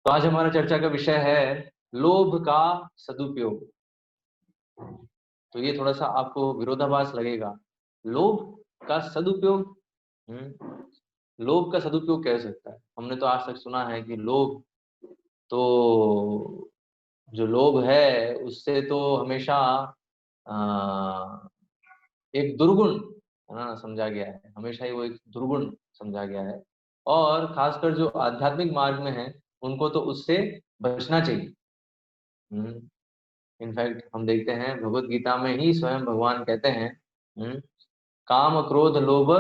तो आज हमारा चर्चा का विषय है लोभ का सदुपयोग। तो ये थोड़ा सा आपको विरोधाभास लगेगा। लोभ का सदुपयोग। लोभ का सदुपयोग कैसे सकता है? हमने तो आज तक सुना है कि लोभ तो जो लोभ है उससे तो हमेशा आ, एक दुर्गुण समझा गया है। हमेशा ही वो एक दुर्गुण समझा गया है, और खासकर जो आध्यात्मिक मार्ग में है उनको तो उससे बचना चाहिए। इनफैक्ट हम देखते हैं भगवत गीता में ही स्वयं भगवान कहते हैं, काम क्रोध लोभ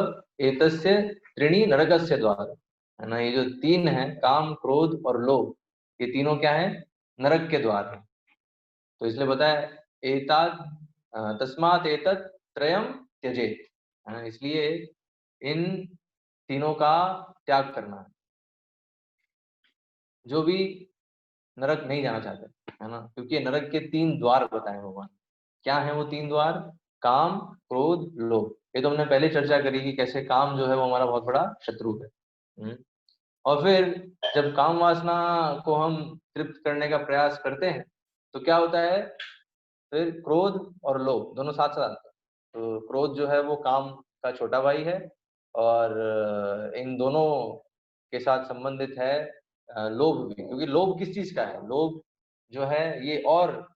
एतस्य त्रीणि नरकस्य द्वार। है ना, ये जो तीन है काम क्रोध और लोभ, ये तीनों क्या है? नरक के द्वार है। तो इसलिए बताया एताद तस्मात् एतत् त्रयम त्यजेत। है ना, इसलिए इन तीनों का त्याग करना है। जो भी नरक नहीं जाना चाहते, है ना, क्योंकि नरक के तीन द्वार बताए भगवान। क्या है वो तीन द्वार? काम क्रोध लोभ। ये तो हमने पहले चर्चा करी कि कैसे काम जो है वो हमारा बहुत बड़ा शत्रु है। और फिर जब काम वासना को हम तृप्त करने का प्रयास करते हैं तो क्या होता है? फिर क्रोध और लोभ दोनों साथ साथ आते हैं। तो क्रोध जो है वो काम का छोटा भाई है, और इन दोनों के साथ संबंधित है लोभ भी। क्योंकि लोभ किस चीज का है? लोभ जो है ये, और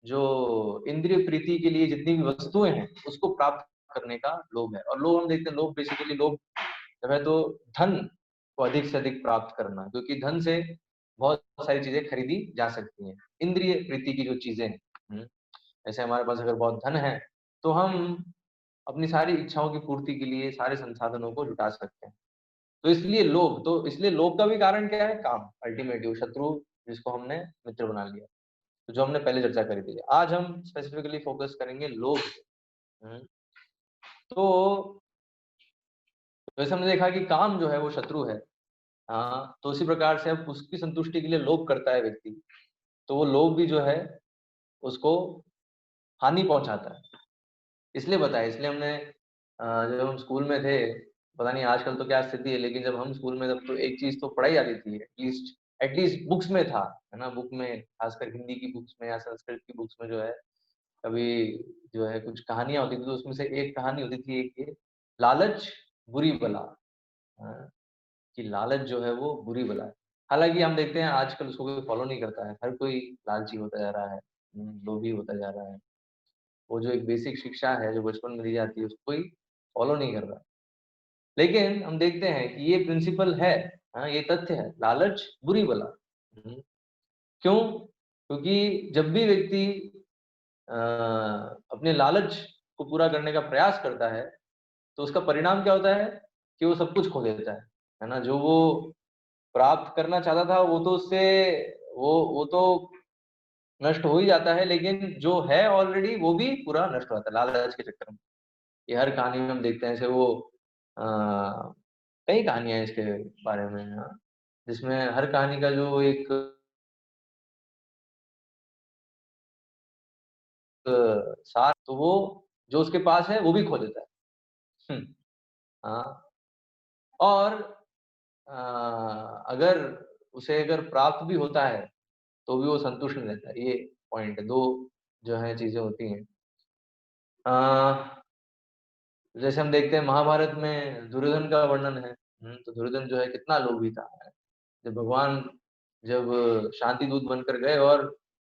जो इंद्रिय प्रीति के लिए जितनी भी वस्तुएं हैं उसको प्राप्त करने का लोभ है। और लोभ हम देखते हैं, लोभ बेसिकली लोभ जब है तो धन को अधिक से अधिक प्राप्त करना, क्योंकि धन से बहुत सारी चीजें खरीदी जा सकती हैं। इंद्रिय प्रीति की जो चीजें हैं, जैसे हमारे पास अगर बहुत धन है तो हम अपनी सारी इच्छाओं की पूर्ति के लिए सारे संसाधनों को जुटा सकते हैं। तो इसलिए लोभ, तो इसलिए लोभ का भी कारण क्या है? काम, अल्टीमेटली वो शत्रु जिसको हमने मित्र बना लिया। तो जो हमने पहले चर्चा करी थी, आज हम स्पेसिफिकली फोकस करेंगे लोभ पे। तो वैसे हमने देखा कि काम जो है वो शत्रु है। हाँ, तो उसी प्रकार से अब उसकी संतुष्टि के लिए लोभ करता है व्यक्ति, तो वो लोभ भी जो है उसको हानि पहुंचाता है। इसलिए बताया, इसलिए हमने जब हम स्कूल में थे, पता नहीं आजकल तो क्या स्थिति है, लेकिन जब हम स्कूल में तब तो एक चीज तो पढ़ाई जाती थी, एटलीस्ट बुक्स में था। है ना, बुक में खासकर हिंदी की बुक्स में या संस्कृत की बुक्स में जो है कभी जो है कुछ कहानियां होती थी, तो उसमें से एक कहानी होती थी, एक ये, लालच बुरी बला। हाँ, कि लालच जो है वो बुरी बला है। हालांकि हम देखते हैं आजकल उसको कोई फॉलो नहीं करता है, हर कोई लालची होता जा रहा है, लोभी होता जा रहा है। वो जो एक बेसिक शिक्षा है जो बचपन में दी जाती है उसको कोई फॉलो नहीं कर रहा। लेकिन हम देखते हैं कि ये प्रिंसिपल है, हाँ, ये तथ्य है, लालच बुरी बला। क्यों? क्योंकि जब भी व्यक्ति अपने लालच को पूरा करने का प्रयास करता है तो उसका परिणाम क्या होता है? कि वो सब कुछ खो देता है ना। जो वो प्राप्त करना चाहता था वो तो उससे वो तो नष्ट हो ही जाता है, लेकिन जो है ऑलरेडी वो भी पूरा नष्ट हो जाता है लालच के चक्कर में। ये हर कहानी में हम देखते हैं, जैसे वो कई कहानियां हैं इसके बारे में, हाँ, जिसमें हर कहानी का जो एक सार, तो वो जो उसके पास है वो भी खो देता है। हाँ, और अगर उसे अगर प्राप्त भी होता है तो भी वो संतुष्ट नहीं रहता है। ये पॉइंट है, दो जो है चीजें होती हैं। जैसे हम देखते हैं महाभारत में दुर्योधन का वर्णन है। तो दुर्योधन जो है कितना लोभी था। जब भगवान जब शांति दूत बनकर गए और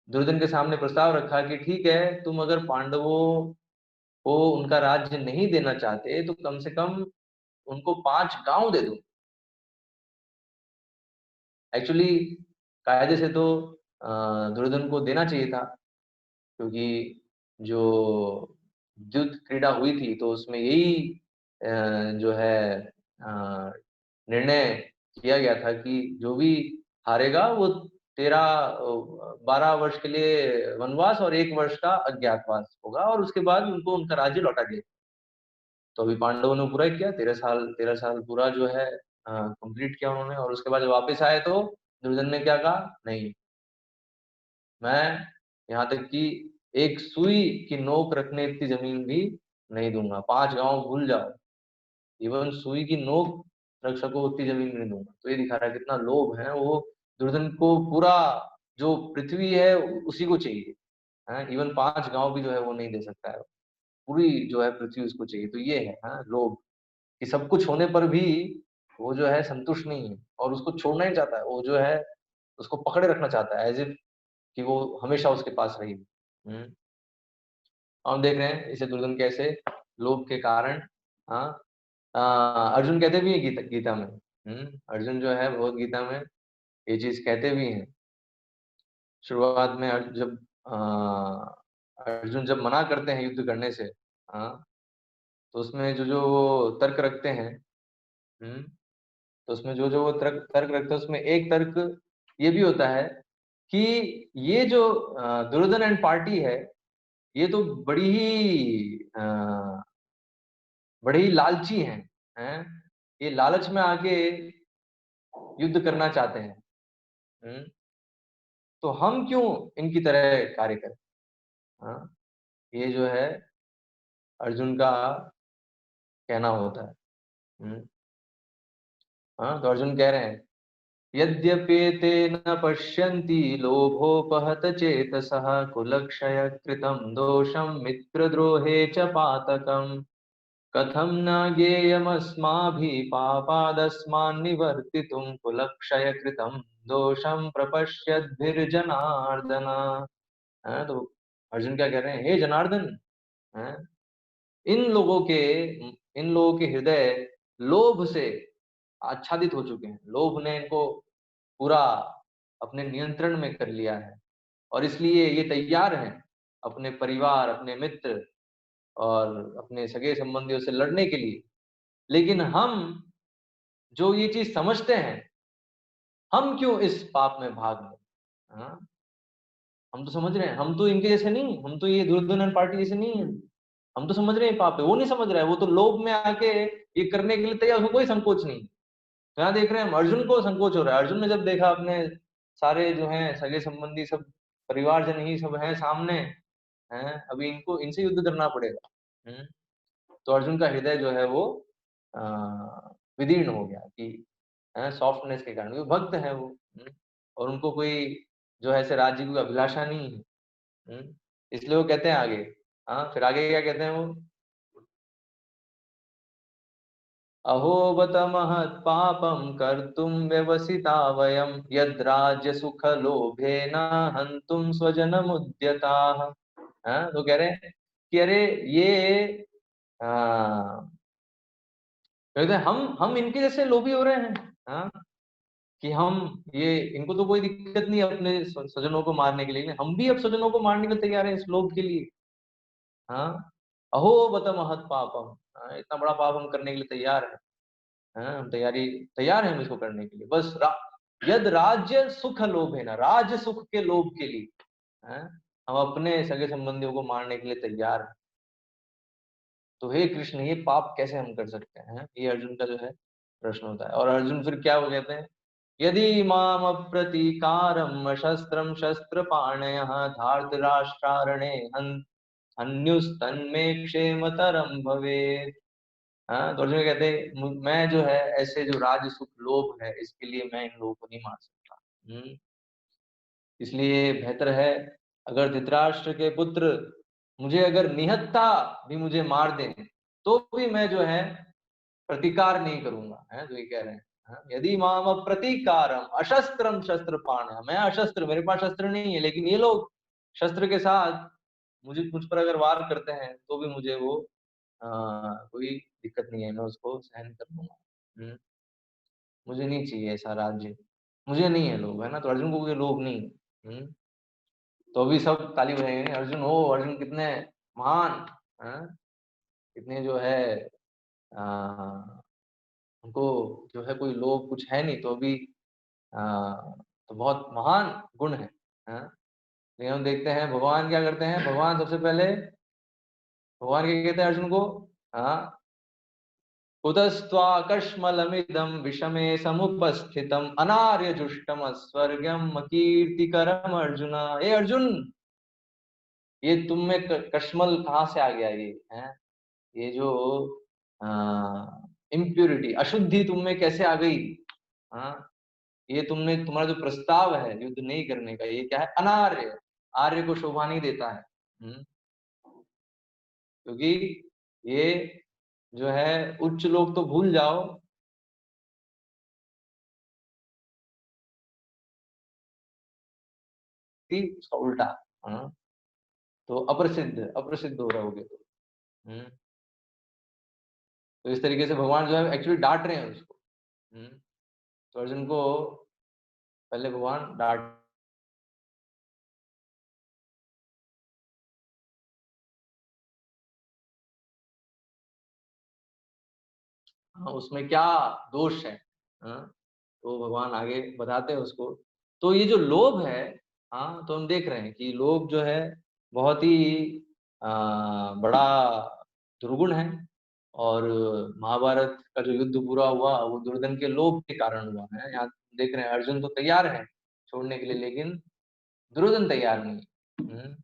दुर्योधन के सामने प्रस्ताव रखा कि ठीक है, तुम अगर पांडवों को उनका राज्य नहीं देना चाहते तो कम से कम उनको 5 गांव दे दो। एक्चुअली कायदे से तो दुर्योधन को देना चाहिए था, क्योंकि जो युद्ध क्रीड़ा हुई थी तो उसमें यही जो है निर्णय किया गया था कि जो भी हारेगा वो 12 वर्ष के लिए वनवास और 1 वर्ष का अज्ञातवास होगा, और उसके बाद उनको उनका राज्य लौटा दिया। तो अभी पांडवों ने पूरा किया, 13 साल पूरा जो है कंप्लीट किया उन्होंने, और उसके बाद जब वापस आए तो दुर्योधन ने क्या कहा? नहीं, मैं यहाँ तक कि एक सुई की नोक रखने इतनी जमीन भी नहीं दूंगा, 5 गांव भूल जाओ, इवन सुई की नोक रख सको उतनी जमीन नहीं दूंगा। तो ये दिखा रहा है कितना लोभ है वो दुर्योधन को पूरा जो पृथ्वी है उसी को चाहिए, इवन 5 गांव भी जो है वो नहीं दे सकता है, पूरी जो है पृथ्वी उसको चाहिए। तो ये है लोभ, कि सब कुछ होने पर भी वो जो है संतुष्ट नहीं है और उसको छोड़ना ही चाहता है, वो जो है उसको पकड़े रखना चाहता है, एज इफ कि वो हमेशा उसके पास रही। हम देख रहे हैं इसे दुर्योधन कैसे लोभ के कारण, हाँ अर्जुन कहते भी है गीता में, अर्जुन जो है भगवत गीता में ये चीज कहते भी हैं। शुरुआत में अर्जुन जब मना करते हैं युद्ध करने से, तो उसमें जो जो वो तर्क रखते हैं, तो उसमें जो जो वो तर्क रखते हैं उसमें एक तर्क ये भी होता है कि ये जो दुर्योधन एंड पार्टी है, ये तो बड़ी ही लालची हैं, ये लालच में आके युद्ध करना चाहते हैं। तो हम क्यों इनकी तरह कार्य करें? ये जो है अर्जुन का कहना होता है। तो अर्जुन कह रहे हैं, यद्यपेते न पश्यन्ति लोभोपहत चेतसः कुलक्षय कृतं दोषं मित्रद्रोहे च पातकम् कथं न ज्ञेयमस्माभिः पापादस्मान् निवर्तितुं कुलक्षय कृतं दोषं प्रपश्यद्भिर्जनार्दन। तो अर्जुन क्या कह रहे हैं, हे जनार्दन, हैं, इन लोगों के हृदय लोभ से आच्छादित हो चुके हैं, लोभ ने इनको पूरा अपने नियंत्रण में कर लिया है, और इसलिए ये तैयार हैं अपने परिवार, अपने मित्र और अपने सगे संबंधियों से लड़ने के लिए। लेकिन हम जो ये चीज समझते हैं, हम क्यों इस पाप में भाग लें? हम तो समझ रहे हैं, हम तो इनके जैसे नहीं, हम तो ये दुर्योधन पार्टी जैसे नहीं है, हम तो समझ रहे हैं पाप है, वो नहीं समझ रहा है, वो तो लोभ में आके ये करने के लिए तैयार, उसको कोई संकोच नहीं। तो यहाँ देख रहे हैं हम अर्जुन को संकोच हो रहा है। अर्जुन ने जब देखा अपने सारे जो हैं सगे संबंधी सब परिवारजन ही सब हैं सामने, हैं अभी इनको इनसे युद्ध करना पड़ेगा। तो अर्जुन का हृदय जो है वो अ, विदीर्ण हो गया कि सॉफ्टनेस के कारण, वो भक्त है वो, और उनको कोई जो है ऐसे राज्य की अभिलाषा नहीं है। इसलिए वो कहते हैं आगे, फिर आगे क्या कहते हैं वो, अहो बत महत् पापं कर्तुं व्यवसिता वयं यद्राज्य सुख लोभेन हन्तुं स्वजनमुद्यताः। तो कह रहे हैं कि अरे ये कहते हैं हम इनके जैसे लोभी हो रहे हैं, कि हम ये इनको तो कोई दिक्कत नहीं है अपने स्वजनों को मारने के लिए, हम भी अब स्वजनों को मारने के लिए तैयार हैं इस लोभ के लिए। अहो बत महत् पापम, इतना बड़ा पाप हम करने के लिए तैयार है, हम तैयार हैं हम इसको करने के लिए, बस यद राज्य सुख लोभ है ना, राज्य सुख के लोभ के लिए हम अपने सगे संबंधियों को मारने के लिए तैयार हैं। तो हे कृष्ण, ये पाप कैसे हम कर सकते हैं? ये अर्जुन का जो है प्रश्न होता है। और अर्जुन फिर क्या वो कहते हैं, यदि माम अप्रतीकारम शस्त्रम शस्त्र पाणय धार्तराष्ट्रारणे अन्युस्तन्मे क्षेमतरम भवेत्। तो अर्जुन कहते हैं, मैं जो है ऐसे जो राज सुख लोभ है इसके लिए मैं इन लोगों को नहीं मार सकता। इसलिए बेहतर है अगर धृतराष्ट्र के पुत्र मुझे अगर निहत्था भी मुझे मार दें तो भी मैं जो है प्रतिकार नहीं करूंगा, है जो ये कह रहे हैं। यदि माम प्रतीकारम अशस्त्रम शस्त्र पाण, मैं अशस्त्र, मेरे पास शस्त्र नहीं है, लेकिन ये लोग शस्त्र के साथ मुझ पर अगर वार करते हैं तो भी मुझे वो कोई दिक्कत नहीं है, मैं उसको सहन कर लूंगा। मुझे नहीं चाहिए ऐसा राज्य, मुझे नहीं है लोभ, है ना। तो अर्जुन को कोई लोभ नहीं है। तो अभी सब ताली बजाएंगे, अर्जुन हो, अर्जुन कितने महान, कितने जो है उनको जो है कोई लोभ कुछ है नहीं, तो अभी तो बहुत महान गुण है। लेकिन हम देखते हैं भगवान क्या करते हैं, भगवान सबसे पहले भगवान क्या कहते हैं अर्जुन को, हाँ, कुतस्त्वाकश्मलमिदं विषमे समुपस्थितम् अनार्यजुष्टम स्वर्गम कीर्तिकरम अर्जुन। ए अर्जुन, ये तुम में कश्मल कहाँ से आ गया? ये है, ये जो इम्प्योरिटी, अशुद्धि तुम में कैसे आ गई? हाँ, ये तुम्हारा जो प्रस्ताव है युद्ध नहीं करने का, ये क्या है? अनार्य, आर्य को शोभा नहीं देता है। क्योंकि ये जो है उच्च लोग तो भूल जाओ, उसका उल्टा। हाँ, तो अप्रसिद्ध अप्रसिद्ध हो रहोगे तो। तो इस तरीके से भगवान जो है एक्चुअली डांट रहे हैं उसको। तो अर्जुन को पहले भगवान डांट, हाँ, उसमें क्या दोष है। हाँ, तो भगवान आगे बताते हैं उसको। तो ये जो लोभ है, हाँ, तो हम देख रहे हैं कि लोभ जो है बहुत ही बड़ा दुर्गुण है। और महाभारत का जो युद्ध पूरा हुआ वो दुर्योधन के लोभ के कारण हुआ है। यहाँ देख रहे हैं अर्जुन तो तैयार है छोड़ने के लिए, लेकिन दुर्योधन तैयार नहीं।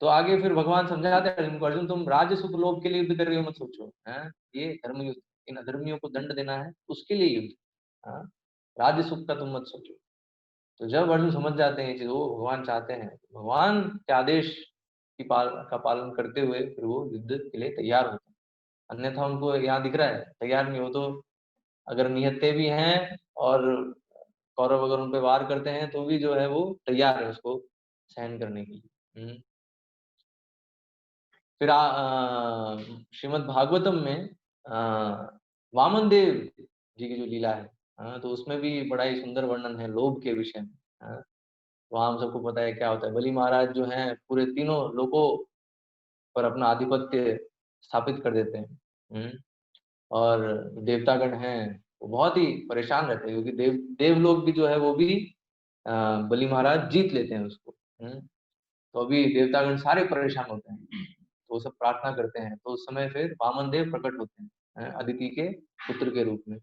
तो आगे फिर भगवान समझाते हैं अर्जुन को, अर्जुन तुम राज्य सुख लोभ के लिए युद्ध कर रहे हो, मत सोचो। हैं, ये धर्म युद्ध, इन अधर्मियों को दंड देना है, उसके लिए युद्ध। हाँ, राज्य सुख का तुम मत सोचो। तो जब अर्जुन समझ जाते हैं जो भगवान चाहते हैं, भगवान के आदेश का पालन करते हुए फिर वो युद्ध के लिए तैयार होते हैं। अन्यथा उनको यहाँ दिख रहा है तैयार नहीं हो, तो अगर निहत्थे भी हैं और कौरव अगर उन पे वार करते हैं तो भी जो है वो तैयार है उसको सहन करने के लिए। फिर श्रीमद् भागवतम में वामन देव जी की जो लीला है, तो उसमें भी बड़ा ही सुंदर वर्णन है लोभ के विषय में। वहां हम सबको पता है क्या होता है। बलि महाराज जो हैं पूरे तीनों लोगों पर अपना आधिपत्य स्थापित कर देते हैं। और देवतागण हैं वो बहुत ही परेशान रहते हैं, क्योंकि देवलोक भी जो है वो भी बलि महाराज जीत लेते हैं उसको। तो अभी देवतागण सारे परेशान होते हैं, तो वो सब प्रार्थना करते हैं। तो उस समय फिर वामन देव प्रकट होते हैं अदिति के पुत्र के रूप में।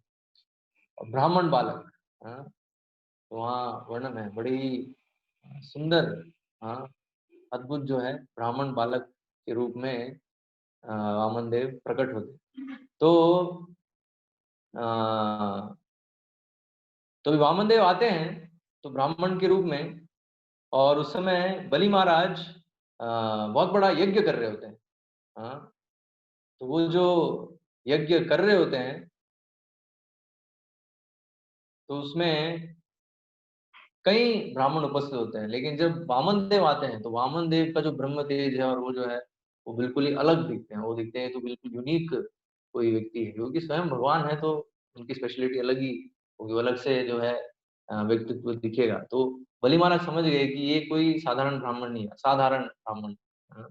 और ब्राह्मण बालक, तो वहाँ वर्णन है बड़ी सुंदर। हाँ, अद्भुत जो है ब्राह्मण बालक के रूप में वामन देव प्रकट होते। तो अ, तो वामन देव आते हैं तो ब्राह्मण के रूप में। और उस समय बलि महाराज बहुत बड़ा यज्ञ कर रहे होते हैं। हाँ, तो वो जो यज्ञ कर रहे होते हैं तो उसमें कई ब्राह्मण उपस्थित होते हैं, लेकिन जब वामन देव आते हैं तो वामन देव का जो ब्रह्म तेज है और वो जो है वो बिल्कुल ही अलग दिखते हैं। वो दिखते हैं तो बिल्कुल यूनिक कोई व्यक्ति है, क्योंकि स्वयं भगवान है तो उनकी स्पेशलिटी अलग ही होगी, वो अलग से जो है व्यक्तित्व दिखेगा। तो बलि महाराज समझ गए कि ये कोई साधारण ब्राह्मण नहीं है, साधारण ब्राह्मण। हाँ,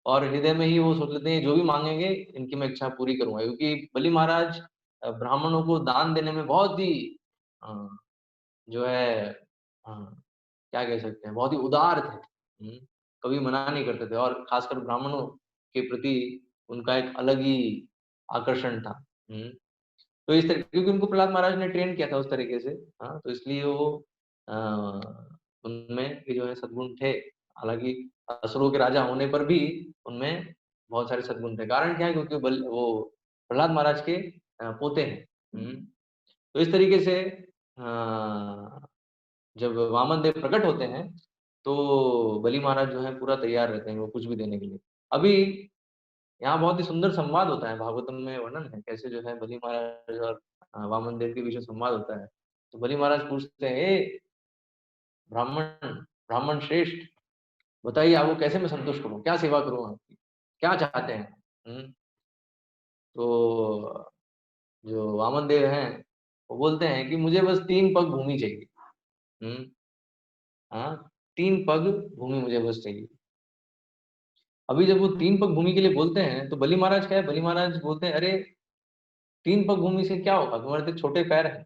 और हृदय में ही वो सोच लेते हैं जो भी मांगेंगे इनकी मैं इच्छा पूरी करूंगा, क्योंकि बलि महाराज ब्राह्मणों को दान देने में बहुत ही अ, जो है क्या कह सकते हैं, बहुत ही उदार थे। कभी मना नहीं करते थे, और खासकर ब्राह्मणों के प्रति उनका एक अलग ही आकर्षण था। तो इस तरह, क्योंकि उनको प्रहलाद महाराज ने ट्रेन किया था उस तरीके से। हाँ, तो इसलिए वो उनमें भी जो है सद्गुण थे। हालांकि असुरों के राजा होने पर भी उनमें बहुत सारे सद्गुण थे। कारण क्या है? क्योंकि वो प्रहलाद महाराज के पोते हैं। तो इस तरीके से जब वामन देव प्रकट होते हैं तो बलि महाराज जो है पूरा तैयार रहते हैं वो कुछ भी देने के लिए। अभी यहाँ बहुत ही सुंदर संवाद होता है, भागवतम में वर्णन है कैसे जो है बलि महाराज और वामन देव के बीच में संवाद होता है। तो बलि महाराज पूछते हैं, ए ब्राह्मण ब्राह्मण श्रेष्ठ, बताइए आपको कैसे मैं संतुष्ट करूं, क्या सेवा करूं आपकी, क्या चाहते हैं? तो जो वामन देव हैं वो बोलते हैं कि मुझे बस 3 पग भूमि चाहिए। हम्म हाँ, 3 पग भूमि मुझे बस चाहिए। अभी जब वो 3 पग भूमि के लिए बोलते हैं तो बलि महाराज क्या है, बलि महाराज बोलते हैं, अरे 3 पग भूमि से क्या होगा, तुम्हारे तो छोटे पैर हैं,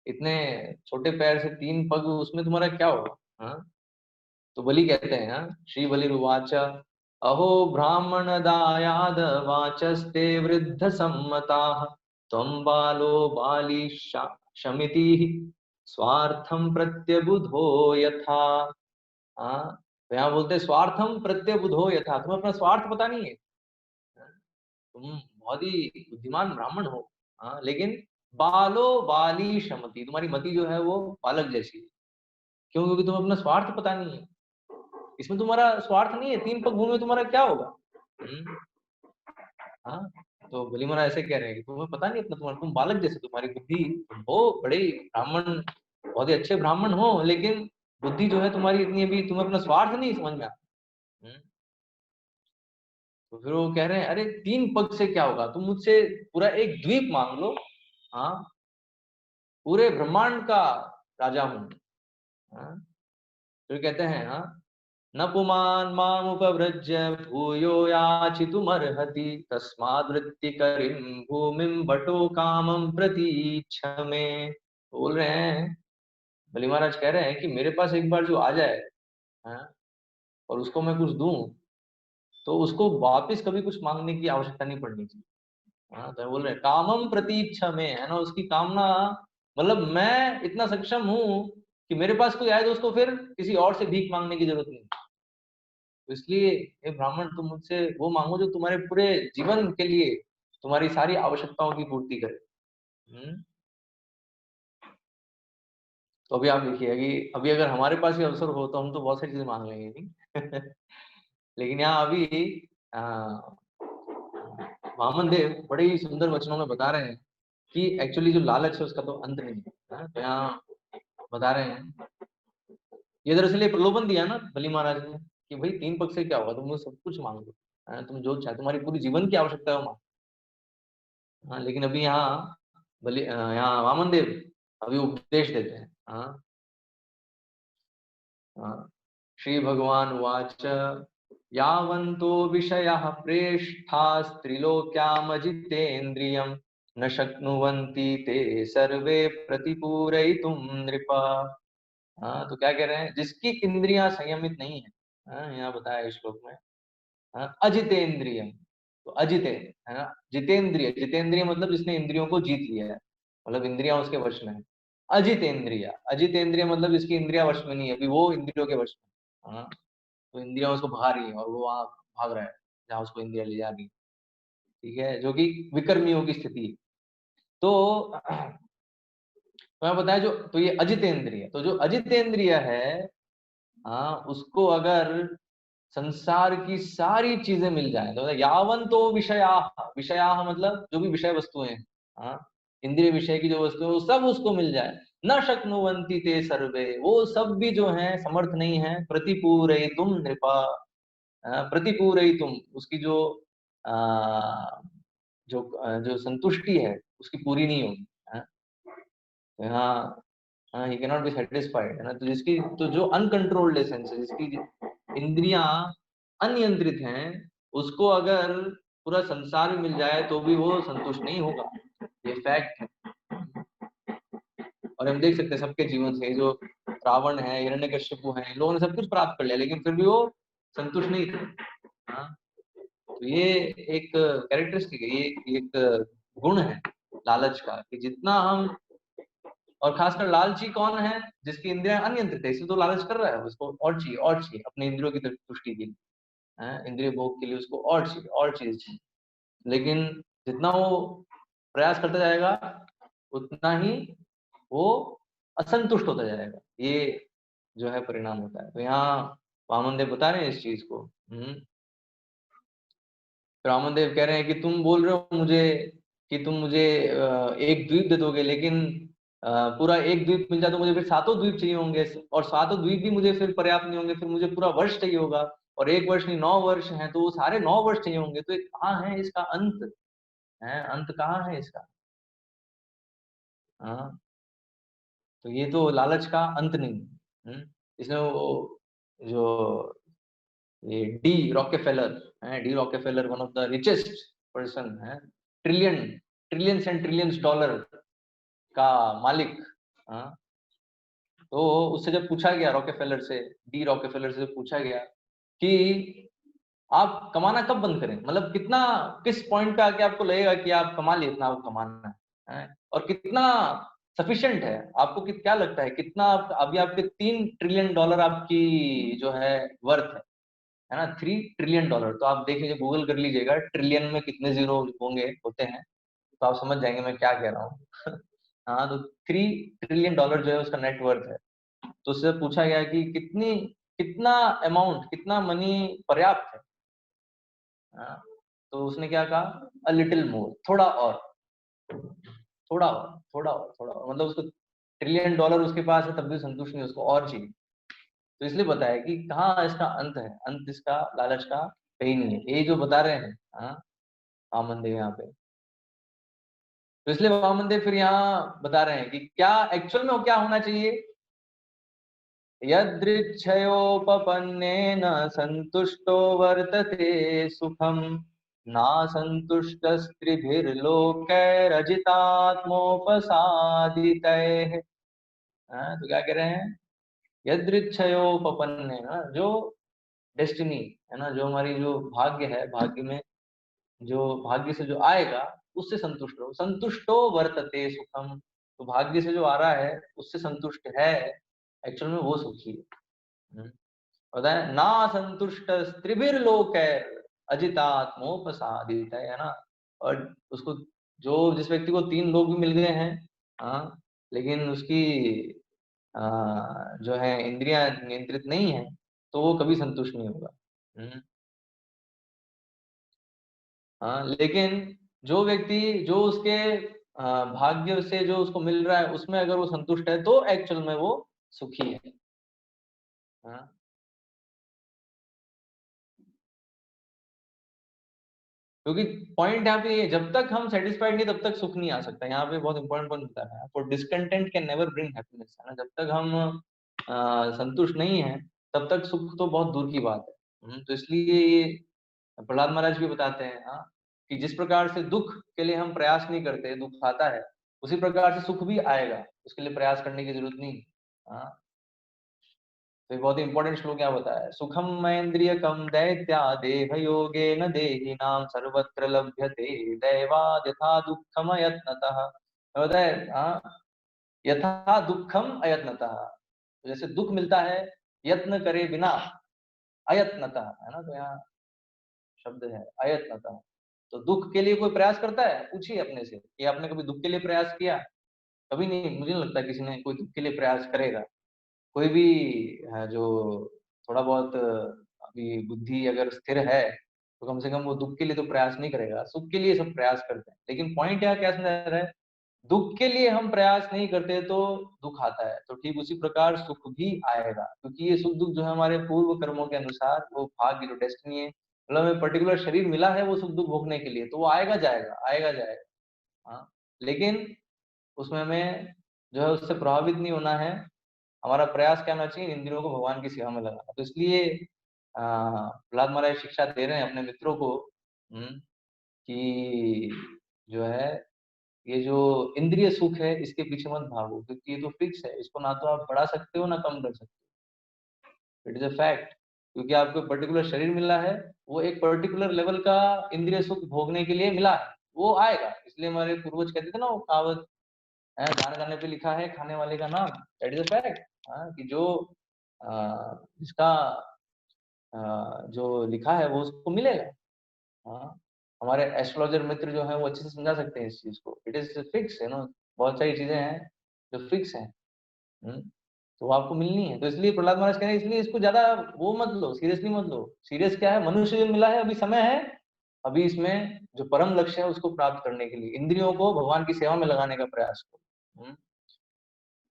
इतने छोटे पैर से 3 पग उसमें तुम्हारा क्या होगा? हाँ, तो बलि कहते हैं, हाँ, श्री बलिरुवाच अहो ब्राह्मण दायाद वाचस्ते वृद्ध सम्मता त्वं बालो बाली शमिति स्वार्थम प्रत्यबुधो यथा। हाँ, तो यहाँ बोलते हैं स्वार्थम प्रत्यबुधो यथा, तुम्हें अपना स्वार्थ पता नहीं है। तुम बहुत ही बुद्धिमान ब्राह्मण हो, हाँ, लेकिन बालो बाली शमति, तुम्हारी मति जो है वो बालक जैसी है। क्यों? क्योंकि तुम्हें अपना स्वार्थ पता नहीं है। इसमें तुम्हारा स्वार्थ नहीं है, 3 पग भूमि में तुम्हारा क्या होगा? हाँ, तो बलि महाराज ऐसे कह रहे हैं कि तुम्हें पता नहीं अपना, तुम्हारा तुम बालक जैसे, तुम्हारी बुद्धि, तुम हो बड़े ब्राह्मण, बहुत ही अच्छे ब्राह्मण हो, लेकिन बुद्धि जो है तुम्हारी इतनी अभी, तुम्हें अपना स्वार्थ नहीं समझ में आता। तो फिर वो कह रहे हैं अरे 3 पग से क्या होगा, तुम मुझसे पूरा एक द्वीप मांग लो। हाँ, पूरे ब्रह्मांड का राजा हूं। हाँ, फिर कहते हैं हाँ, न पुमान मामुपव्रज्य भूयो याचितुमर्हति तस्माद्वृत्ति करिं भूमिं बटो कामं प्रतीच्छ मे। बोल रहे हैं, बलि महाराज कह रहे हैं कि मेरे पास एक बार जो आ जाए, हाँ, और उसको मैं कुछ दूं, तो उसको वापस कभी कुछ मांगने की आवश्यकता नहीं पड़नी चाहिए। हाँ, तो बोल रहे हैं कामम प्रतीक्षा में, है ना, उसकी कामना, मतलब मैं इतना सक्षम हूं कि मेरे पास कोई आए तो उसको फिर किसी और से भीख मांगने की जरूरत नहीं। तो इसलिए हे ब्राह्मण, तुम मुझसे वो मांगो जो तुम्हारे पूरे जीवन के लिए तुम्हारी सारी आवश्यकताओं की पूर्ति करे। तो अभी आप देखिए कि अभी अगर हमारे पास ये अवसर हो तो हम तो बहुत सारी चीजें मांग लेंगे, नहीं? लेकिन यहाँ अभी वामन देव बड़े ही सुंदर वचनों में बता रहे हैं कि एक्चुअली जो लालच है उसका तो अंत नहीं है। तो यहाँ बता रहे हैं, ये दरअसल ये प्रलोभन दिया ना बलि महाराज ने कि भाई 3 पग से क्या होगा, तुम मुझे सब कुछ मांग लो, तुम जो चाहे, तुम्हारी पूरी जीवन की आवश्यकता है वो मांग। हाँ, लेकिन अभी यहाँ यहाँ वामन देव अभी उपदेश देते हैं। हाँ, हाँ, श्री भगवान वाच यावन्तो विषयाः प्रेष्ठास्त्रिलोक्यामजितेन्द्रियं न शक्नुवन्ति ते सर्वे प्रतिपूरयितुं नृपा। हाँ, तो क्या कह रहे हैं, जिसकी इंद्रियां संयमित नहीं है, हाँ, यहाँ बताया इस श्लोक में, हाँ, अजितेंद्रियम, तो अजिते, है ना, जितेंद्रिय, जितेंद्रिय मतलब जिसने इंद्रियों को जीत लिया है, मतलब इंद्रियां उसके वश में है। अजितेंद्रिय, अजितेंद्रिय मतलब जिसकी इंद्रिया वश में नहीं है, अभी वो इंद्रियों के वश में, हाँ, तो इंद्रियां उसको भगा रही है और वो वहां भाग रहा है जहाँ उसको इंद्रिया ले जा रही है। ठीक है, जो कि विकर्मियों की स्थिति है। तो मैं बताया जो, तो ये अजितेंद्रिय, तो जो अजितेंद्रिय है, हाँ, उसको अगर संसार की सारी चीजें मिल जाए, तो यावन तो विषयाः, विषयाः मतलब जो भी विषय वस्तुएं हैं, हाँ, इंद्रिय विषय की जो वस्तुएं, वो सब उसको मिल जाए, न शक्नुवन्ति ते सर्वे, वो सब भी जो है समर्थ नहीं है, प्रतिपूरयितुम नृपा, प्रतिपूरयितुम, उसकी जो जो संतुष्टि है उसकी पूरी नहीं होगी। हाँ, हाँ, हाँ, ही कैनॉट बी सेटिस्फाइड, है ना, तो जिसकी, तो जो अनकंट्रोल्ड एसेंस है, जिसकी इंद्रियां अनियंत्रित हैं, उसको अगर पूरा संसार भी मिल जाए तो भी वो संतुष्ट नहीं होगा, ये फैक्ट है। और हम देख सकते हैं सबके जीवन से, जो रावण है, हिरण्यकश्यप है, इन लोगों ने सब कुछ प्राप्त कर लिया लेकिन फिर भी वो संतुष्ट नहीं थे। हाँ, तो ये एक कैरेक्टरिस्टिक है, ये एक गुण है लालच का, कि जितना हम, और खासकर लालची कौन है, जिसकी इंद्रियां अनियंत्रित है, इसे तो लालच कर रहा है, उसको और चाहिए और चाहिए, अपने इंद्रियों की तुष्टि के लिए, इंद्रिय भोग के लिए उसको और चाहिए और चीज चाहिए। लेकिन जितना वो प्रयास करता जाएगा उतना ही वो असंतुष्ट होता जाएगा, ये जो है परिणाम होता है। तो यहाँ वामन देव बता रहे हैं इस चीज को। रामन देव कह रहे हैं कि तुम बोल रहे हो मुझे कि तुम मुझे एक द्वीप दे दोगे, लेकिन पूरा एक द्वीप मिल जाए तो मुझे फिर 7 द्वीप चाहिए होंगे, और 7 द्वीप भी मुझे फिर पर्याप्त नहीं होंगे, फिर मुझे पूरा वर्ष चाहिए होगा, और एक वर्ष नहीं 9 वर्ष है, तो वो सारे 9 वर्ष चाहिए होंगे, तो कहाँ है इसका अंत? है अंत कहाँ है इसका? हाँ, तो ये तो लालच का अंत नहीं। इसमें वो जो ये डी रॉकेफेलर है, D Rockefeller one of the richest person है, trillion, trillions and trillions dollar का मालिक। हाँ, तो उससे जब पूछा गया, रॉकेफेलर से, डी रॉकेफेलर से पूछा गया कि आप कमाना कब बंद करें, मतलब कितना, किस पॉइंट पे आके आपको लगेगा कि आप कमा लिए इतना आपको कमाना है, और कितना सफिशिएंट है आपको, क्या लगता है कितना अभी आपके 3 ट्रिलियन डॉलर आपकी जो है वर्थ है ना, 3 ट्रिलियन डॉलर, तो आप देख लीजिए, गूगल कर लीजिएगा ट्रिलियन में कितने जीरो होंगे, होते हैं, तो आप समझ जाएंगे मैं क्या कह रहा हूँ। हाँ, तो $3 ट्रिलियन जो है उसका नेटवर्थ है। तो उससे पूछा गया कि कितना अमाउंट, कितना मनी पर्याप्त है। हाँ, तो उसने क्या कहा, अ लिटिल मोर, थोड़ा और, थोड़ा और, थोड़ा और, थोड़ा और, मतलब उसको $1 ट्रिलियन उसके पास है तब भी संतुष्ट नहीं, उसको और चाहिए। तो इसलिए बताया कि कहाँ इसका अंत है, अंत इसका लालच का कहीं नहीं है, ये जो बता रहे हैं। हाँ, वामन देव यहाँ पे, तो इसलिए वामन देव फिर यहाँ बता रहे हैं कि क्या एक्चुअल में क्या होना चाहिए। यदृच्छयोपपन्नेन संतुष्टो वर्तते सुखम, नासंतुष्टस्त्रिभिर्लोकैरजितात्मोपसादितैः। तो क्या कह रहे हैं, यदृच्छयोपपन्नेन, जो डेस्टिनी है ना, जो हमारी जो भाग्य है, भाग्य में जो भाग्य से जो आएगा उससे संतुष्ट रहो। संतुष्टो वर्तते सुखम, तो भाग्य से जो आ रहा है उससे संतुष्ट है, एक्चुअल में वो सुखी है। होता है ना, संतुष्ट त्रिभिर्लोकैर अजितात्मोपसादित, है ना। और उसको, जो जिस व्यक्ति को 3 लोग भी मिल गए हैं, हाँ, लेकिन उसकी जो है इंद्रियां नियंत्रित नहीं है, तो वो कभी संतुष्ट नहीं होगा। हाँ, लेकिन जो व्यक्ति, जो उसके भाग्य से जो उसको मिल रहा है उसमें अगर वो संतुष्ट है तो एक्चुअल में वो सुखी है। हाँ, क्योंकि पॉइंट यहाँ पे ये, जब तक हम सेटिस्फाइड नहीं तब तक सुख नहीं आ सकता। यहाँ पे बहुत इंपॉर्टेंट पॉइंट बता रहा है, for discontent can never bring happiness, है ना। जब तक हम संतुष्ट नहीं है तब तक सुख तो बहुत दूर की बात है। तो इसलिए ये प्रहलाद महाराज भी बताते हैं, हाँ, कि जिस प्रकार से दुख के लिए हम प्रयास नहीं करते, दुख आता है, उसी प्रकार से सुख भी आएगा, उसके लिए प्रयास करने की जरूरत नहीं। हाँ, तो बहुत इंपॉर्टेंट श्लोक क्या बताया है, सुखम मैन्द्रियकम दैत्या देह योगे न देहि नाम सर्वत्र लभ्यते दैवाद यथा दुखम अयत्नतः। बताए, हाँ, यथा दुखम अयत्नतः, तो जैसे दुख मिलता है यत्न करे बिना, अयत्नतः, है ना। तो यहाँ शब्द है अयत्नतः, तो दुख के लिए कोई प्रयास करता है, पूछिए अपने से कि आपने कभी दुख के लिए प्रयास किया। कभी नहीं, मुझे नहीं लगता किसी ने कोई दुख के लिए प्रयास करेगा। कोई भी जो थोड़ा बहुत अभी बुद्धि अगर स्थिर है तो कम से कम वो दुख के लिए तो प्रयास नहीं करेगा, सुख के लिए सब प्रयास करते हैं। लेकिन पॉइंट यहाँ क्या समझ रहा है, दुख के लिए हम प्रयास नहीं करते तो दुख आता है, तो ठीक उसी प्रकार सुख भी आएगा, क्योंकि ये सुख दुख जो है हमारे पूर्व कर्मों के अनुसार, वो भाग्य जो डेस्टिनी है, मतलब हमें पर्टिकुलर शरीर मिला है वो सुख दुख भोगने के लिए, तो वो आएगा जाएगा, आएगा जाएगा। हाँ, लेकिन उसमें हमें जो है उससे प्रभावित नहीं होना है। हमारा प्रयास क्या होना चाहिए, इंद्रियों को भगवान की सेवा में लगाना। तो इसलिए प्रहलाद महाराज शिक्षा दे रहे हैं अपने मित्रों को, कि जो है ये जो इंद्रिय सुख है इसके पीछे मत भागो, क्योंकि ये तो फिक्स है, इसको ना तो आप बढ़ा सकते हो ना कम कर सकते हो, इट इज अ फैक्ट। क्योंकि आपको पर्टिकुलर शरीर मिला है, वो एक पर्टिकुलर लेवल का इंद्रिय सुख भोगने के लिए मिला है, वो आएगा। इसलिए हमारे पूर्वज कहते थे ना, वो कहावत है, गाने गाने पे लिखा है खाने वाले का नाम, दैट इज अ फैक्ट। कि जो जिसका जो लिखा है वो उसको मिलेगा। हाँ, हमारे एस्ट्रोलॉजर मित्र जो है वो अच्छे से समझा सकते हैं इस चीज को, इट इज फिक्स है ना। बहुत सारी चीजें हैं जो फिक्स हैं, हम्म, तो वो आपको मिलनी है। तो इसलिए प्रहलाद महाराज कह रहे हैं, इसलिए इसको ज्यादा वो मत लो, सीरियसली मत लो। सीरियस क्या है, मनुष्य जो मिला है अभी समय है, अभी इसमें जो परम लक्ष्य है उसको प्राप्त करने के लिए इंद्रियों को भगवान की सेवा में लगाने का प्रयास करो।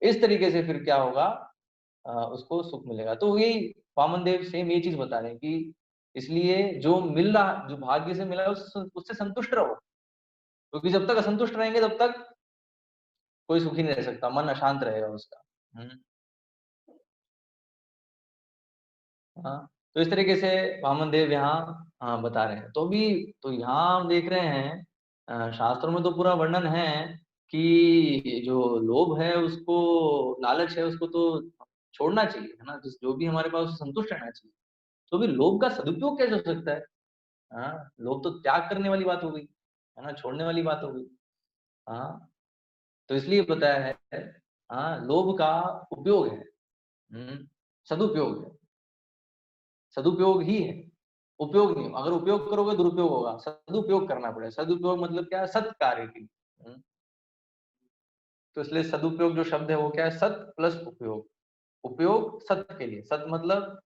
इस तरीके से फिर क्या होगा, उसको सुख मिलेगा। तो यही वामन देव सेम ये चीज बता रहे हैं कि इसलिए जो मिल रहा, जो भाग्य से मिला है उससे संतुष्ट रहो, क्योंकि जब तक असंतुष्ट रहेंगे तब तक कोई सुखी नहीं रह सकता, मन अशांत रहेगा उसका। हम्म, हाँ, तो इस तरीके से वामन देव यहाँ बता रहे हैं। तो भी तो यहाँ हम देख रहे हैं, शास्त्रों में तो पूरा वर्णन है कि जो लोभ है उसको, लालच है उसको तो छोड़ना चाहिए, है ना। जिस जो भी हमारे पास उससे संतुष्ट रहना चाहिए। तो भी लोभ का सदुपयोग कैसे हो सकता है। हाँ, लोभ तो त्याग करने वाली बात हो गई, है ना, छोड़ने वाली बात हो गई। हाँ, तो इसलिए बताया है, हाँ, लोभ का उपयोग है, सदुपयोग है, सदुपयोग ही है। उपयोग नहीं, अगर उपयोग करोगे दुरुपयोग होगा, सदुपयोग करना पड़ेगा। सदुपयोग मतलब क्या है, सत कार्य के लिए। तो इसलिए सदुपयोग जो शब्द है वो क्या है, सत प्लस उपयोग। उपयोग सत के लिए, सत मतलब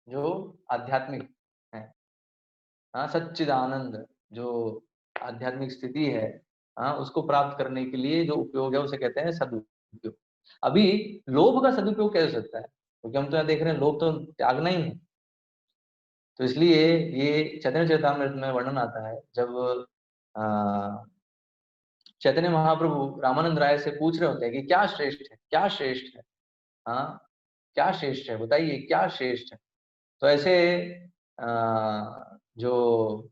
जो आध्यात्मिक है, हाँ, सच्चिदानंद जो आध्यात्मिक स्थिति है, हाँ, उसको प्राप्त करने के लिए जो उपयोग है उसे कहते हैं सदुपयोग। अभी लोभ का सदुपयोग कैसे हो सकता है, क्योंकि हम तो यहाँ देख रहे हैं लोभ तो त्यागना ही है। तो इसलिए ये चैतन्य चरितामृत में वर्णन आता है, जब चैतन्य महाप्रभु रामानंद राय से पूछ रहे होते हैं कि क्या श्रेष्ठ है, क्या श्रेष्ठ है, हाँ, क्या श्रेष्ठ है, बताइए क्या श्रेष्ठ है। तो ऐसे जो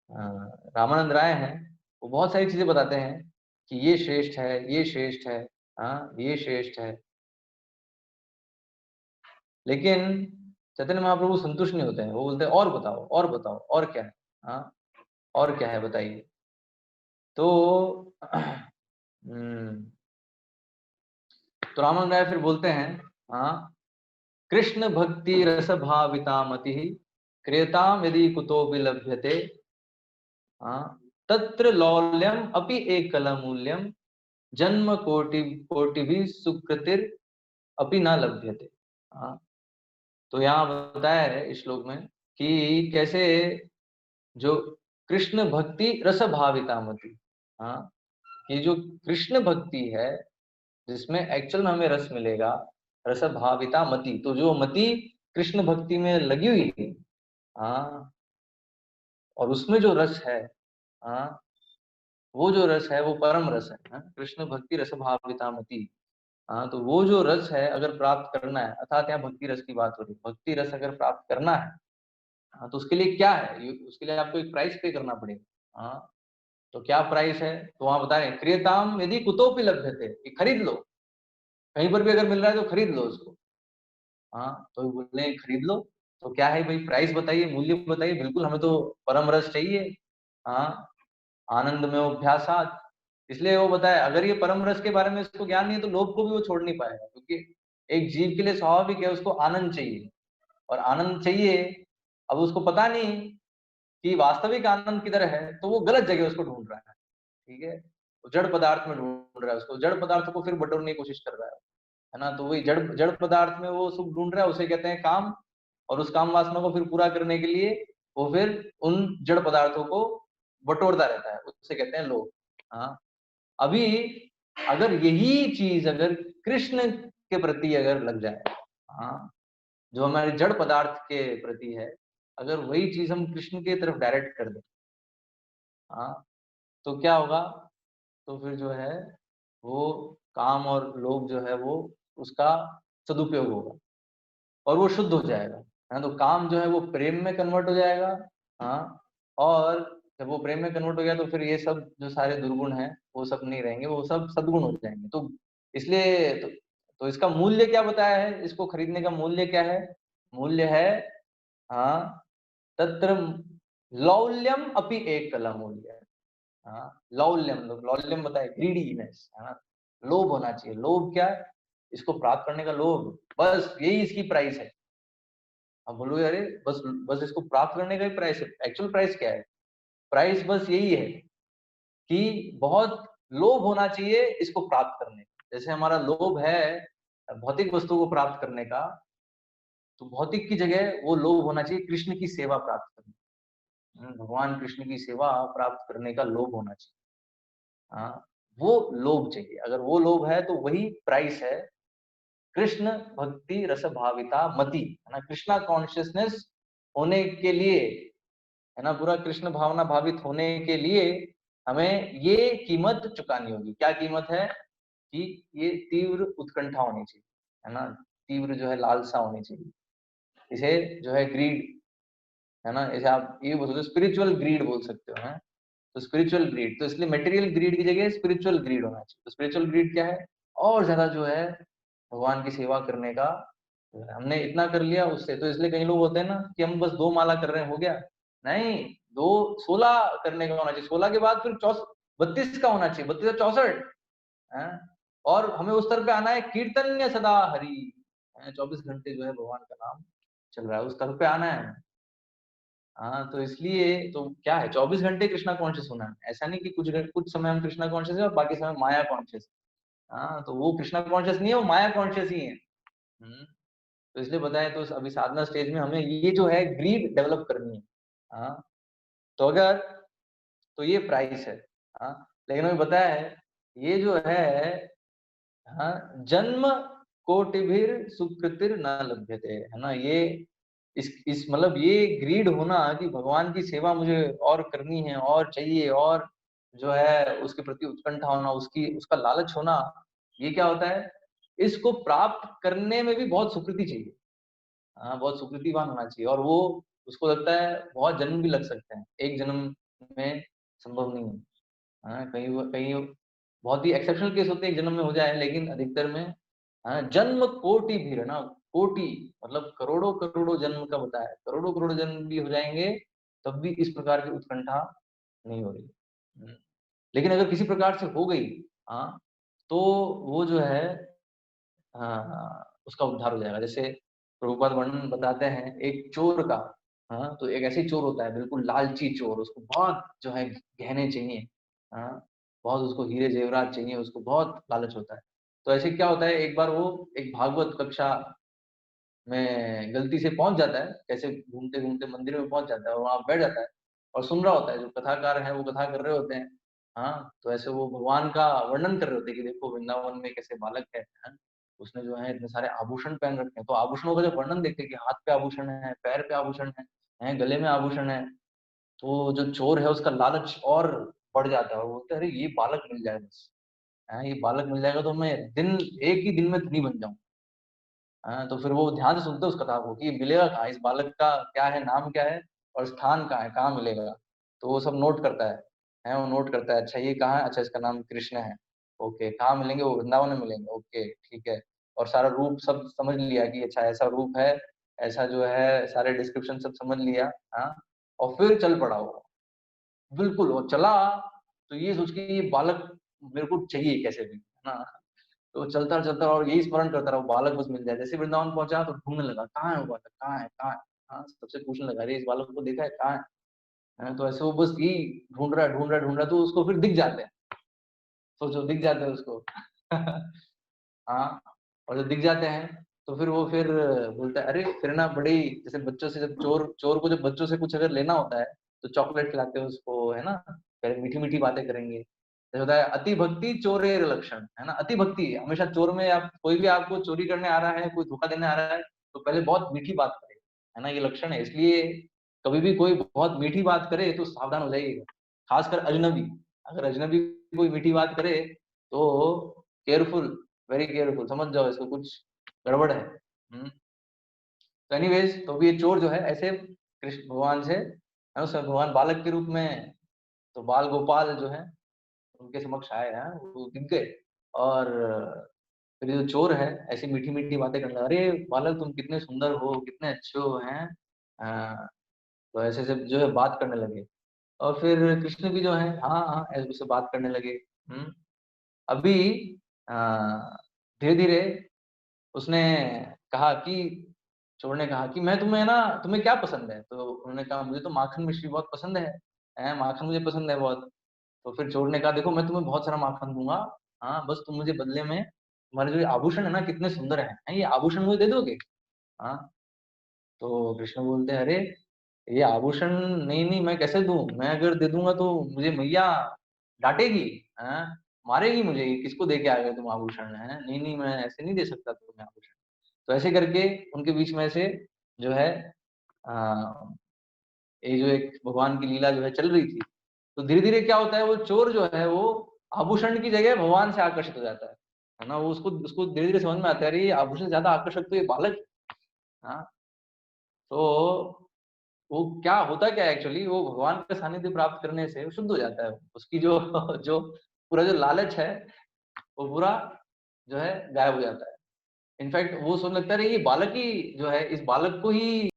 रामानंद राय हैं, वो बहुत सारी चीजें बताते हैं कि ये श्रेष्ठ है, ये श्रेष्ठ है, हाँ, ये श्रेष्ठ है। लेकिन चैतन्य महाप्रभु संतुष्ट नहीं होते हैं, वो बोलते हैं और बताओ, और बताओ, और क्या है, हाँ, और क्या है बताइए। तो तो रामानंद राय फिर बोलते हैं, हाँ, कृष्ण भक्ति रस भाविता मति क्रियताम यदि कुतो विलभ्यते, हाँ, तत्र लौल्यम अपि एकल मूल्यम जन्म कोटि कोटि भी सुकृतिर अपि न लभ्यते। हाँ, तो यहाँ बताया है इस श्लोक में कि कैसे जो कृष्ण भक्ति रस भाविता मति, हाँ, कि जो कृष्ण भक्ति है जिसमें एक्चुअल में हमें रस मिलेगा, रस भाविता मति, तो जो मति कृष्ण भक्ति में लगी हुई है, हाँ, और उसमें जो रस है, हाँ, वो जो रस है वो परम रस है, हाँ? कृष्ण भक्ति रस भाविता मति। हाँ, तो वो जो रस है अगर प्राप्त करना है, अर्थात यहाँ भक्ति रस की बात हो रही है, भक्ति रस अगर प्राप्त करना है, हाँ, तो उसके लिए क्या है, उसके लिए आपको एक प्राइस पे करना पड़ेगा। हाँ, तो क्या प्राइस है, तो वहां बता रहे हैं, क्रियताम यदि कुतोपि लभ्यते, कि खरीद लो, कहीं पर भी अगर मिल रहा है तो खरीद लो उसको। हाँ, तो बोले खरीद लो, तो क्या है भाई, प्राइस बताइए, मूल्य बताइए, बिल्कुल हमें तो परम रस चाहिए। हाँ, आनंद में अभ्यासात, इसलिए वो बताया अगर ये परम रस के बारे में इसको ज्ञान नहीं है तो लोभ को भी वो छोड़ नहीं पाएगा, क्योंकि एक जीव के लिए स्वाभाविक है, उसको आनंद चाहिए, और आनंद चाहिए, अब उसको पता नहीं कि वास्तविक आनंद किधर है, तो वो गलत जगह उसको ढूंढ रहा है। ठीक है, वो जड़ पदार्थ में ढूंढ रहा है, उसको जड़ पदार्थ को फिर बटोरने की कोशिश कर रहा है ना। तो वही जड़ जड़ पदार्थ में वो सुख ढूंढ रहा है, उसे कहते हैं काम। और उस काम वासना को फिर पूरा करने के लिए वो फिर उन जड़ पदार्थों को बटोरता रहता है, उससे कहते हैं लोभ। हाँ, अभी अगर यही चीज अगर कृष्ण के प्रति अगर लग जाए, हाँ, जो हमारे जड़ पदार्थ के प्रति है, अगर वही चीज हम कृष्ण की तरफ डायरेक्ट कर दें, हाँ, तो क्या होगा, तो फिर जो है वो काम और लोभ जो है वो उसका सदुपयोग होगा, और वो शुद्ध हो जाएगा, है ना। तो काम जो है वो प्रेम में कन्वर्ट हो जाएगा, हाँ, और जब वो प्रेम में कन्वर्ट हो गया तो फिर ये सब जो सारे दुर्गुण हैं वो सब नहीं रहेंगे, वो सब सद्गुण हो जाएंगे। तो इसलिए तो इसका मूल्य क्या बताया है, इसको खरीदने का मूल्य क्या है, मूल्य है, हाँ, तत्र लौल्यम अपि एक कला मूल्य, हाँ, लौल्यम, लौल्यम बताए ग्रीडीनेस, है ना, लोभ होना चाहिए। लोभ क्या है, इसको प्राप्त करने का लोभ, बस यही इसकी प्राइस है। अब बोलो अरे बस बस इसको प्राप्त करने का ही प्राइस है, एक्चुअल प्राइस क्या है, प्राइस बस यही है कि बहुत लोभ होना चाहिए इसको प्राप्त करने का। जैसे हमारा लोभ है भौतिक वस्तु को प्राप्त करने का, तो भौतिक की जगह वो लोभ होना चाहिए कृष्ण की सेवा प्राप्त करने, भगवान कृष्ण की सेवा प्राप्त करने का लोभ होना चाहिए। हाँ, वो लोभ चाहिए, अगर वो लोभ है तो वही प्राइस है, कृष्ण भक्ति रस भाविता मति, है ना, कृष्णा कॉन्शियसनेस होने के लिए, है ना, पूरा कृष्ण भावना भावित होने के लिए हमें ये कीमत चुकानी होगी। क्या कीमत है, कि ये तीव्र उत्कंठा होनी चाहिए, है ना, तीव्र जो है लालसा होनी चाहिए, इसे जो है ग्रीड, है ना, इसे आप ये बोल सकते हो स्पिरिचुअल ग्रीड बोल सकते हो, है। तो स्पिरिचुअल ग्रीड, तो इसलिए मटेरियल ग्रीड की जगह स्पिरिचुअल ग्रीड होना चाहिए। तो स्पिरिचुअल ग्रीड क्या है, और ज्यादा जो है भगवान की सेवा करने का, हमने इतना कर लिया उससे, तो इसलिए कई लोग होते हैं ना कि हम बस 2 माला कर रहे हैं हो गया, नहीं, दो 16 करने का होना चाहिए, 16 के बाद फिर 32 का होना चाहिए, 32 64 है। और हमें उस स्तर पे आना है, कीर्तन्य सदा हरि, 24 घंटे जो है भगवान का नाम चल रहा है, उस स्तर पे आना है। हाँ, तो इसलिए तो क्या है 24 घंटे कृष्णा कॉन्शियस होना है, ऐसा नहीं कि कुछ समय हम कृष्णा कॉन्शियस है और बाकी समय माया कॉन्शियस। हाँ, तो वो कृष्णा कॉन्शियस नहीं है, वो माया कॉन्शियस ही है। तो इसलिए बताएं, तो अभी साधना स्टेज में हमें ये जो है ग्रीड डेवलप करनी है। हाँ, तो अगर तो ये प्राइस है। हाँ, लेकिन हमें बताया है ये जो है, हाँ, जन्म कोटिभिर सुकृतिर न लभ्यते, है ना, ये इस मतलब ये ग्रीड होना कि भगवान की सेवा मुझे और करनी है और चाहिए, और जो है उसके प्रति उत्कंठा होना, उसकी उसका लालच होना, ये क्या होता है, इसको प्राप्त करने में भी बहुत सुकृति चाहिए। हाँ, बहुत सुकृतिवान होना चाहिए, और वो उसको लगता है बहुत जन्म भी लग सकते हैं, एक जन्म में संभव नहीं है। हाँ, कहीं कहीं बहुत ही एक्सेप्शनल केस होते हैं एक जन्म में हो जाए, लेकिन अधिकतर में, हाँ, जन्म कोटि भी है ना, कोटि मतलब करोड़ों करोड़ों जन्म का बताया है, करोड़ों करोड़ों जन्म भी हो जाएंगे तब भी इस प्रकार की उत्कंठा नहीं हो रही। लेकिन अगर किसी प्रकार से हो गई, हाँ, तो वो जो है, उसका उद्धार हो जाएगा। जैसे प्रभुपाद वर्णन बताते हैं एक चोर का। हाँ, तो एक ऐसे चोर होता है बिल्कुल लालची चोर, उसको बहुत जो है गहने चाहिए। हाँ, बहुत उसको हीरे जेवरात चाहिए, उसको बहुत लालच होता है। तो ऐसे क्या होता है, एक बार वो एक भागवत कक्षा में गलती से पहुंच जाता है, कैसे घूमते घूमते मंदिर में पहुंच जाता है और वहां बैठ जाता है और सुन रहा होता है, जो कथाकार है वो कथा कर रहे होते हैं। हाँ, तो ऐसे वो भगवान का वर्णन कर रहे होते हैं कि देखो वृंदावन में कैसे बालक है, उसने जो है इतने सारे आभूषण पहन रखे हैं। तो आभूषणों का जब वर्णन देखते हैं कि हाथ पे आभूषण है, पैर पे आभूषण है, गले में आभूषण है, तो जो चोर है उसका लालच और बढ़ जाता है और बोलते हैं अरे ये बालक मिल जाए बस, है ये बालक मिल जाएगा तो मैं एक ही दिन में धनी बन जाऊं। हाँ, तो फिर वो ध्यान से सुनते उस कथा को कि मिलेगा कहाँ, इस बालक का क्या है, नाम क्या है और स्थान कहाँ है, कहाँ मिलेगा। तो वो सब नोट करता है वो नोट करता है, अच्छा ये कहाँ है, अच्छा इसका नाम कृष्ण है, ओके, कहाँ मिलेंगे, वो वृंदावन में मिलेंगे, ओके ठीक है। और सारा रूप सब समझ लिया कि अच्छा ऐसा रूप है, ऐसा जो है सारे डिस्क्रिप्शन सब समझ लिया। हाँ, और फिर चल पड़ा वो, बिल्कुल वो चला, तो ये सोच के ये बालक मेरे को चाहिए कैसे भी, है ना। तो चलता चलता और यही स्मरण करता रहा, वो बालक बस मिल जाए। जैसे वृंदावन पहुंचा तो ढूंढने लगा कहाँ है वो बालक, कहाँ है कहाँ है। हाँ, सबसे पूछने लगा अरे इस बालक को देखा है कहाँ है। तो ऐसे वो बस यही ढूंढ रहा है ढूंढ रहा है ढूंढ रहा है, तो उसको फिर दिख जाते हैं। सोचो दिख जाते हैं उसको। हाँ, और जब दिख जाते हैं तो फिर वो फिर बोलता है अरे फिर ना बड़ी, जैसे बच्चों से, जब चोर चोर को जब बच्चों से कुछ अगर लेना होता है तो चॉकलेट खिलाते हैं उसको, है ना, पहले मीठी मीठी बातें करेंगे। जैसे होता है अति भक्ति चोरेर लक्षण, है ना, अति भक्ति हमेशा चोर में, आप कोई भी आपको चोरी करने आ रहा है, कोई धोखा देने आ रहा है, तो पहले बहुत मीठी बात करे, है ना, ये लक्षण है। इसलिए कभी भी कोई बहुत मीठी बात करे तो सावधान हो जाइएगा, खासकर अजनबी। अगर अजनबी कोई मीठी बात करे तो केयरफुल, वेरी केयरफुल, समझ जाओ इसको कुछ गड़बड़ है। तो एनीवेज, तो भी ये चोर जो है ऐसे कृष्ण भगवान से, है उसमें भगवान बालक के रूप में, तो बाल गोपाल जो है उनके समक्ष आए हैं, वो दिख गए। और फिर ये जो चोर है ऐसी मीठी मीठी बातें करने लगा, अरे बालक तुम कितने सुंदर हो, कितने अच्छे हो, हैं। तो ऐसे से जो है बात करने लगे। और फिर कृष्ण भी जो है, हाँ हाँ ऐसे उससे बात करने लगे। अभी धीरे धीरे उसने कहा कि, चोर ने कहा कि मैं तुम्हें ना, तुम्हें क्या पसंद है, तो उन्होंने कहा मुझे तो माखन मिश्री बहुत पसंद है, माखन मुझे पसंद है बहुत। तो फिर चोर ने कहा देखो मैं तुम्हें बहुत सारा माखन दूंगा, हाँ, बस तुम मुझे बदले में तुम्हारे जो ये आभूषण है ना कितने सुंदर हैं, ये आभूषण मुझे दे दोगे। हाँ, तो कृष्ण बोलते हैं अरे ये आभूषण, नहीं नहीं मैं कैसे दूं, मैं अगर दे दूंगा तो मुझे मैया डांटेगी, हाँ, मारेगी मुझे, किसको दे के आ गए तुम आभूषण, है नहीं नहीं मैं ऐसे नहीं दे सकता तुम्हें आभूषण। तो ऐसे करके उनके बीच में से जो है, आ, ये जो एक भगवान की लीला जो है चल रही थी। तो धीरे धीरे क्या होता है, वो चोर जो है वो आभूषण की जगह भगवान से आकर्षित हो जाता है ना, वो उसको उसको धीरे धीरे समझ में आता है अरे ये आभूषण से ज्यादा आकर्षक तो ये बालक है। हाँ, तो वो क्या होता क्या है एक्चुअली, वो भगवान का सानिध्य प्राप्त करने से वो शुद्ध हो जाता है, उसकी जो जो पूरा जो लालच है वो पूरा जो है गायब हो जाता है। इनफैक्ट वो सोचने लगता है अरे ये बालक ही जो है, इस बालक को ही